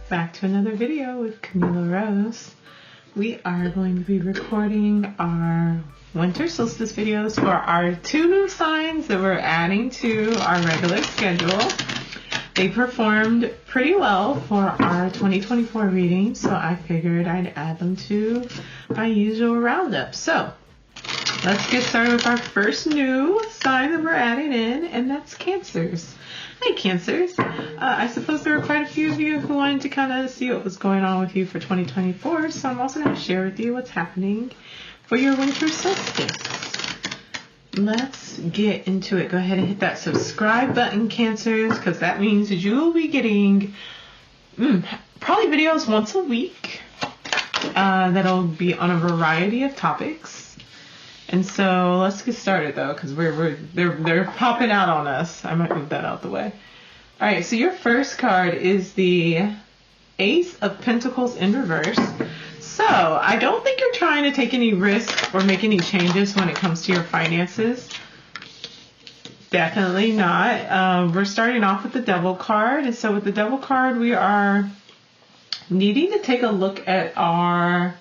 Back to another video with Camila Rose. We are going to be recording our winter solstice videos for our 2 new signs that we're adding to our regular schedule. They performed pretty well for our 2024 reading, so I figured I'd add them to my usual roundup. So let's get started with our first new sign that we're adding in, and that's Cancers. Hi, Cancers. I suppose there were quite a few of you who wanted to kind of see what was going on with you for 2024, so I'm also going to share with you what's happening for your winter solstice. Let's get into it. Go ahead and hit that subscribe button, Cancers, because that means that you will be getting probably videos once a week that'll be on a variety of topics. And so let's get started though, because they're popping out on us. I might move that out the way. All right, so your first card is the Ace of Pentacles in reverse. So I don't think you're trying to take any risks or make any changes when it comes to your finances. Definitely not. We're starting off with the Devil card, and so with the Devil card, we are needing to take a look at our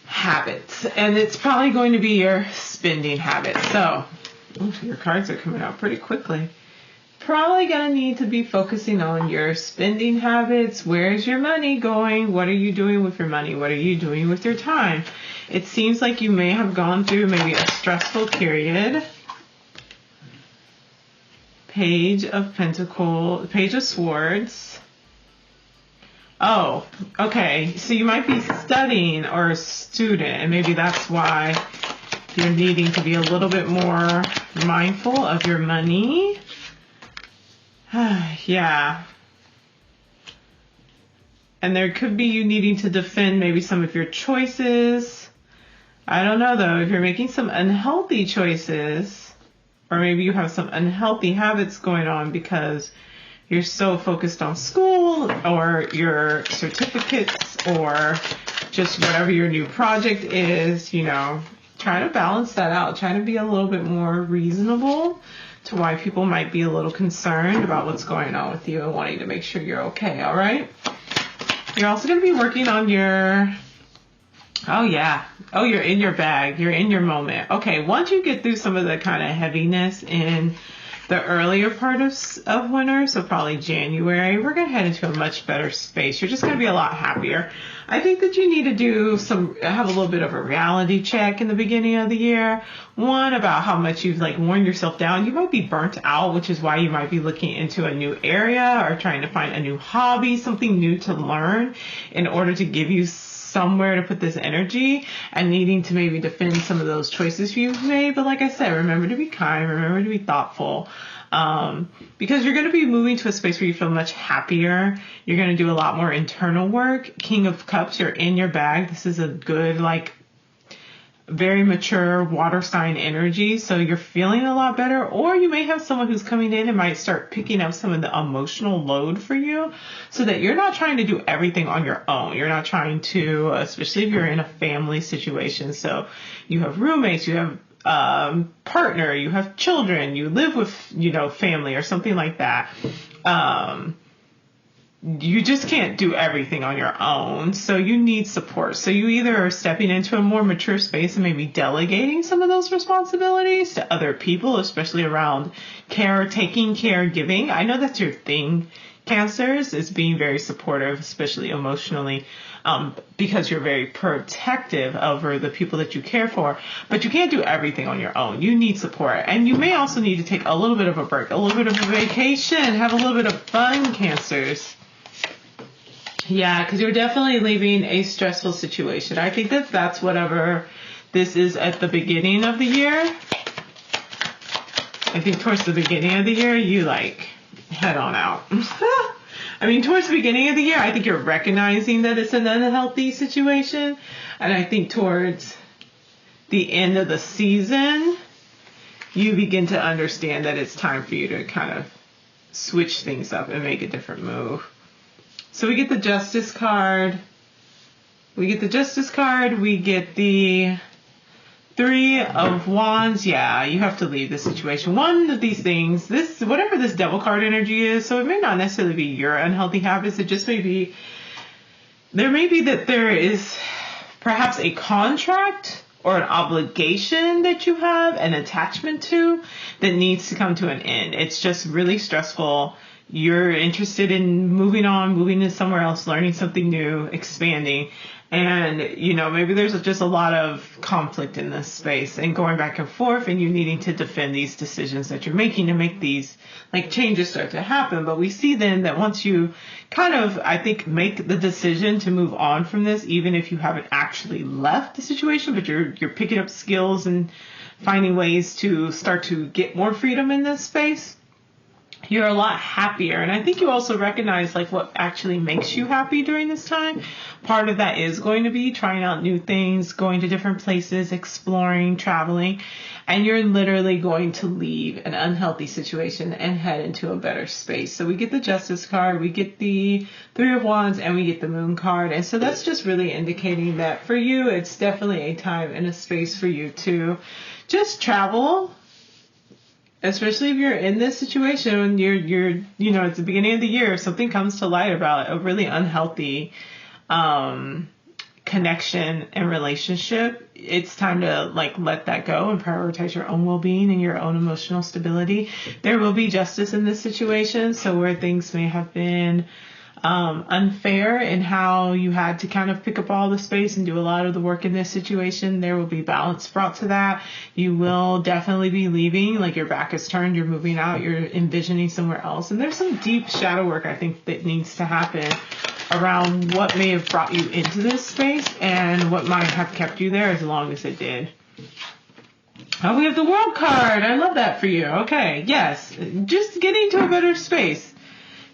habits, and it's probably going to be your spending habits. So your cards are coming out pretty quickly. Probably going to need to be focusing on your spending habits. Where's your money going? What are you doing with your money? What are you doing with your time? It seems like you may have gone through maybe a stressful period. Page of Pentacles, Page of Swords. Oh, okay. So you might be studying or a student, and maybe that's why you're needing to be a little bit more mindful of your money. Yeah. And there could be you needing to defend maybe some of your choices. I don't know though, if you're making some unhealthy choices, or maybe you have some unhealthy habits going on because you're so focused on school or your certificates or just whatever your new project is, you know, try to balance that out. Try to be a little bit more reasonable to why people might be a little concerned about what's going on with you and wanting to make sure you're okay, all right? You're also going to be working on your, you're in your bag. You're in your moment. Okay, once you get through some of the kind of heaviness in the earlier part of winter, so probably January, we're going to head into a much better space. You're just going to be a lot happier. I think that you need to have a little bit of a reality check in the beginning of the year. One, about how much you've worn yourself down. You might be burnt out, which is why you might be looking into a new area or trying to find a new hobby, something new to learn in order to give you somewhere to put this energy, and needing to maybe defend some of those choices you've made. But like I said, remember to be kind, remember to be thoughtful, because you're going to be moving to a space where you feel much happier. You're going to do a lot more internal work. King of Cups, you're in your bag. This is a good, very mature water sign energy, so you're feeling a lot better. Or you may have someone who's coming in and might start picking up some of the emotional load for you, so that you're not trying to do everything on your own. You're not trying to, especially if you're in a family situation. So you have roommates, you have partner, you have children, you live with, family or something like that. You just can't do everything on your own, so you need support. So you either are stepping into a more mature space and maybe delegating some of those responsibilities to other people, especially around caretaking, caregiving. I know that's your thing, Cancers, is being very supportive, especially emotionally, because you're very protective over the people that you care for. But you can't do everything on your own. You need support. And you may also need to take a little bit of a break, a little bit of a vacation, have a little bit of fun, Cancers. Yeah, because you're definitely leaving a stressful situation. I think that's whatever this is at the beginning of the year. I think towards the beginning of the year, you head on out. I mean, towards the beginning of the year, I think you're recognizing that it's an unhealthy situation. And I think towards the end of the season, you begin to understand that it's time for you to kind of switch things up and make a different move. So we get the Justice card. We get the Three of Wands, yeah, you have to leave the situation. One of these things, whatever this Devil card energy is, so it may not necessarily be your unhealthy habits, it just may be, there is perhaps a contract or an obligation that you have, an attachment to, that needs to come to an end. It's just really stressful. You're interested in moving on, moving to somewhere else, learning something new, expanding. And, maybe there's just a lot of conflict in this space and going back and forth, and you needing to defend these decisions that you're making to make these changes start to happen. But we see then that once you kind of, I think, make the decision to move on from this, even if you haven't actually left the situation, but you're picking up skills and finding ways to start to get more freedom in this space, you're a lot happier. And I think you also recognize what actually makes you happy during this time. Part of that is going to be trying out new things, going to different places, exploring, traveling, and you're literally going to leave an unhealthy situation and head into a better space. So we get the Justice card, we get the Three of Wands, and we get the Moon card. And so that's just really indicating that for you, it's definitely a time and a space for you to just travel. Especially if you're in this situation when you're it's the beginning of the year, something comes to light about a really unhealthy connection and relationship. It's time to let that go and prioritize your own well-being and your own emotional stability. There will be justice in this situation. So where things may have been unfair in how you had to kind of pick up all the space and do a lot of the work in this situation, there will be balance brought to that. You will definitely be leaving, your back is turned, you're moving out, you're envisioning somewhere else. And there's some deep shadow work, I think, that needs to happen around what may have brought you into this space and what might have kept you there as long as it did. Oh, we have the World card. I love that for you. Okay, yes. Just getting to a better space.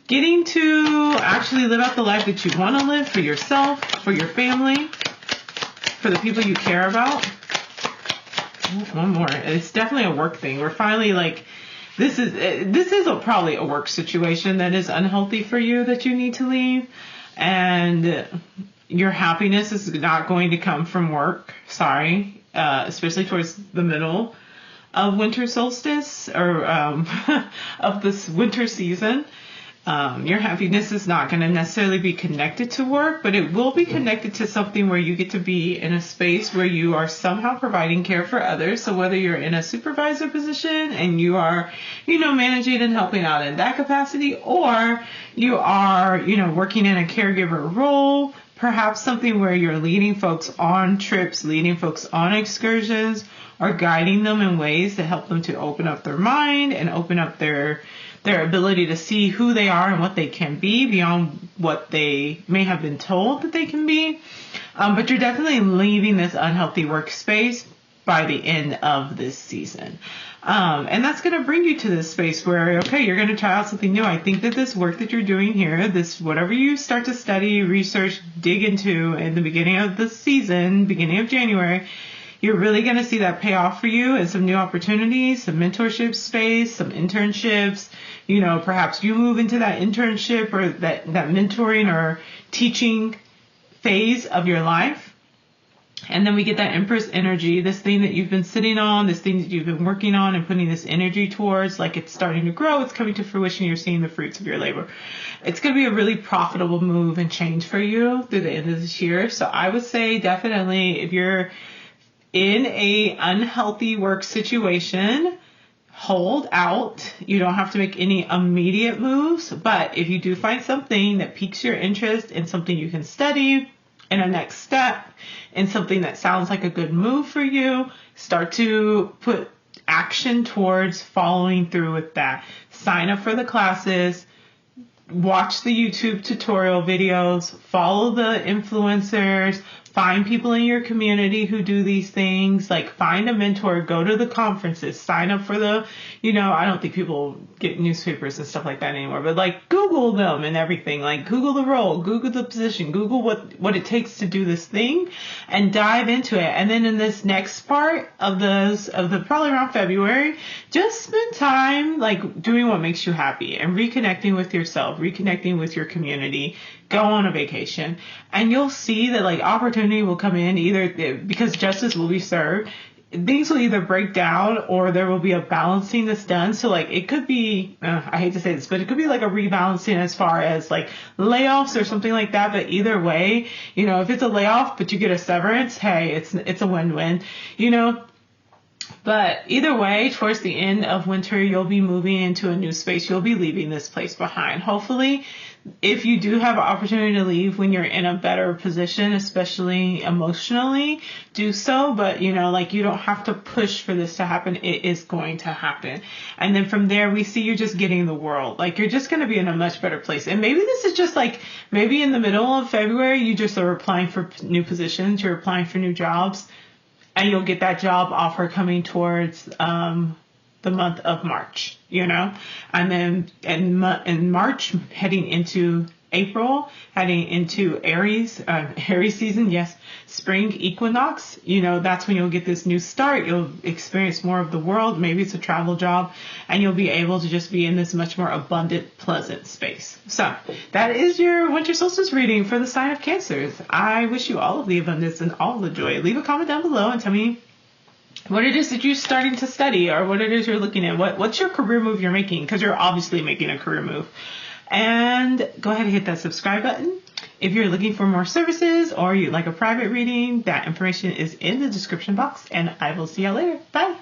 Getting to actually live out the life that you want to live for yourself, for your family, for the people you care about. One more. It's definitely a work thing. We're finally this is probably a work situation that is unhealthy for you that you need to leave. And your happiness is not going to come from work. Sorry. Especially towards the middle of winter solstice or of this winter season. Your happiness is not going to necessarily be connected to work, but it will be connected to something where you get to be in a space where you are somehow providing care for others. So whether you're in a supervisor position and you are, managing and helping out in that capacity, or you are, working in a caregiver role, perhaps something where you're leading folks on trips, leading folks on excursions, or guiding them in ways that help them to open up their mind and open up their ability to see who they are and what they can be beyond what they may have been told that they can be. But you're definitely leaving this unhealthy workspace by the end of this season. And that's going to bring you to this space where, okay, you're going to try out something new. I think that this work that you're doing here, this whatever you start to study, research, dig into in the beginning of the season, beginning of January, you're really going to see that pay off for you and some new opportunities, some mentorship space, some internships. Perhaps you move into that internship or that mentoring or teaching phase of your life. And then we get that Empress energy, this thing that you've been sitting on, this thing that you've been working on and putting this energy towards, it's starting to grow, it's coming to fruition, you're seeing the fruits of your labor. It's going to be a really profitable move and change for you through the end of this year. So I would say definitely if you're in a unhealthy work situation, hold out. You don't have to make any immediate moves, but if you do find something that piques your interest in something you can study in a next step, in something that sounds like a good move for you, start to put action towards following through with that. Sign up for the classes, watch the YouTube tutorial videos, follow the influencers, find people in your community who do these things, find a mentor, go to the conferences, sign up for the, I don't think people get newspapers and stuff like that anymore, but Google them and everything, Google the role, Google the position, Google what it takes to do this thing and dive into it. And then in this next part of the probably around February, just spend time doing what makes you happy and reconnecting with yourself, reconnecting with your community. Go on a vacation and you'll see that opportunity will come in either because justice will be served. things will either break down or there will be a balancing that's done. So like it could be, I hate to say this, but it could be like a rebalancing as far as like layoffs or something like that. But either way, you know, if it's a layoff but you get a severance, hey, it's a win-win, you know. But either way, towards the end of winter, you'll be moving into a new space. You'll be leaving this place behind. Hopefully, if you do have an opportunity to leave when you're in a better position, especially emotionally, do so. But, you know, like you don't have to push for this to happen. It is going to happen. And then from there, we see you just getting the world. Like you're just going to be in a much better place. And maybe this is just like, maybe in the middle of February, you just are applying for new positions. You're applying for new jobs. And you'll get that job offer coming towards the month of March, you know, and then in March, heading into April, heading into Aries season, yes, spring equinox, you know, that's when you'll get this new start. You'll experience more of the world. Maybe it's a travel job, and you'll be able to just be in this much more abundant, pleasant space. So that is your winter solstice reading for the sign of Cancers. I wish you all of the abundance and all the joy. Leave a comment down below and tell me what it is that you're starting to study or what it is you're looking at. What's your career move you're making? Because you're obviously making a career move. And go ahead and hit that subscribe button. If you're looking for more services or you'd like a private reading, that information is in the description box. And I will see y'all later. Bye.